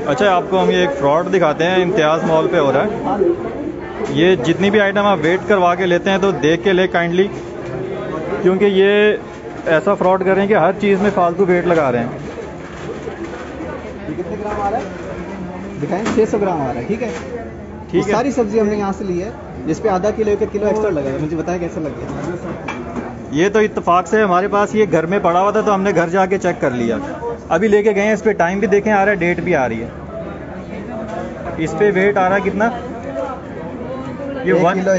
अच्छा, आपको हम ये एक फ्रॉड दिखाते हैं, इम्तियाज़ मॉल पे हो रहा है। ये जितनी भी आइटम आप वेट करवा के लेते हैं तो देख के ले काइंडली, क्योंकि ये ऐसा फ्रॉड कर रहे हैं कि हर चीज़ में फालतू वेट लगा रहे हैं। कितने ग्राम आ रहा है दिखाएं? 600 ग्राम आ रहा है। ठीक है, ठीक है। सारी सब्जी हमने यहाँ से ली है, जिस पे आधा किलो 1 किलो एक्स्ट्रा लगा है। मुझे बताया कैसे लग गया? ये तो इत्तेफाक से हमारे पास ये घर में पड़ा हुआ था तो हमने घर जाके चेक कर लिया। अभी लेके गए हैं, इस पे टाइम भी देखें आ रहा है, डेट भी आ रही है। इस पे वेट आ रहा है कितना? ये 1 किलो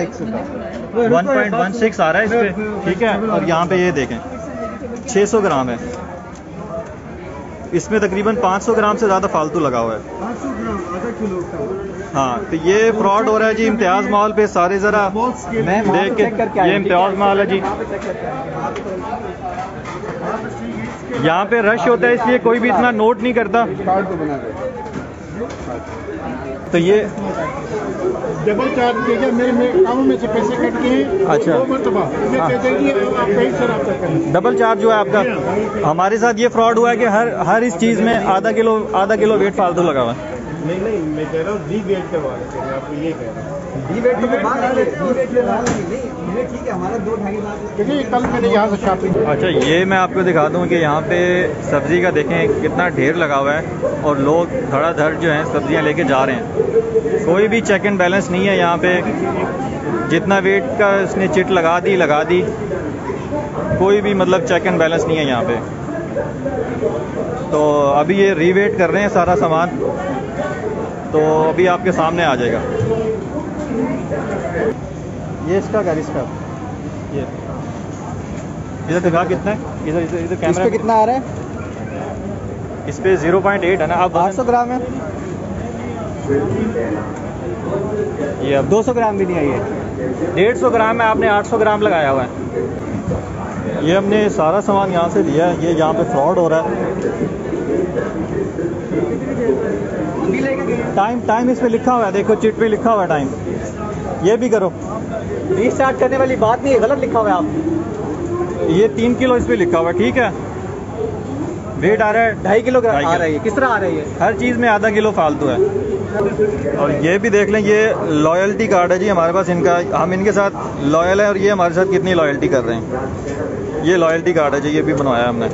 1.16 आ रहा है इस पे। ठीक है, और यहाँ पे ये देखें 600 ग्राम है। इसमें तकरीबन 500 ग्राम से ज़्यादा फालतू लगा हुआ है। 500 ग्राम आधा किलो का। हाँ, तो ये फ्रॉड हो रहा है जी इम्तियाज़ मॉल पे। सारे ज़रा देख के, ये इम्तियाज़ मॉल है जी। यहाँ पे रश होता है इसलिए कोई भी इतना नोट नहीं करता। तो ये डबल चार्ज किया मेरे अकाउंट में से पैसे कट के हैं। अच्छा, 2 मरतबा ये कह देंगे आप कहीं से रब्ता करें। डबल चार्ज जो है आपका। हमारे साथ ये फ्रॉड हुआ है कि हर इस चीज़ में आधा किलो वेट फालतू लगा हुआ है। नहीं, मैं कह रहा हूँ डी वेट करवा रहे हैं, आपको ये कह रहा हूँ। डी वेट ठीक है, हमारा 2-2.5 लाख। देखिए कल मैंने यहाँ से शॉपिंग। अच्छा, ये मैं आपको दिखा दूं कि यहाँ पे सब्ज़ी का देखें कितना ढेर लगा हुआ है और लोग धड़ाधड़ जो हैं सब्जियाँ लेके जा रहे हैं। कोई भी चेक एंड बैलेंस नहीं है यहाँ पे। जितना वेट का इसने चिट लगा दी, कोई भी मतलब चेक एंड बैलेंस नहीं है यहाँ पे। तो अभी ये रीवेट कर रहे हैं सारा सामान, तो अभी आपके सामने आ जाएगा। ये इसका ये इधर दिखा कितना है, इधर कैमरा। इस पे कितना आ रहा है? इस पे 0.8 है ना। अब 800 ग्राम है। ये अब 200 ग्राम भी नहीं आई है। 150 ग्राम है, आपने 800 ग्राम लगाया हुआ है। ये हमने सारा सामान यहाँ से लिया है। ये यहाँ पे फ्रॉड हो रहा है। टाइम इस पे लिखा हुआ है, देखो चिट पे लिखा हुआ है टाइम। ये भी करो, रीस्टार्ट करने वाली बात नहीं है, गलत लिखा हुआ है आप। ये 3 किलो इस पे लिखा हुआ है। ठीक है, वेट आ रहा है 2.5 किलो आ रहा है। किस तरह आ रही है? हर चीज़ में आधा किलो फालतू है। और ये भी देख लें, ये लॉयल्टी कार्ड है जी हमारे पास इनका। हम इनके साथ लॉयल हैं और ये हमारे साथ कितनी लॉयल्टी कर रहे हैं। ये लॉयल्टी कार्ड है जी, ये भी बनवाया हमने।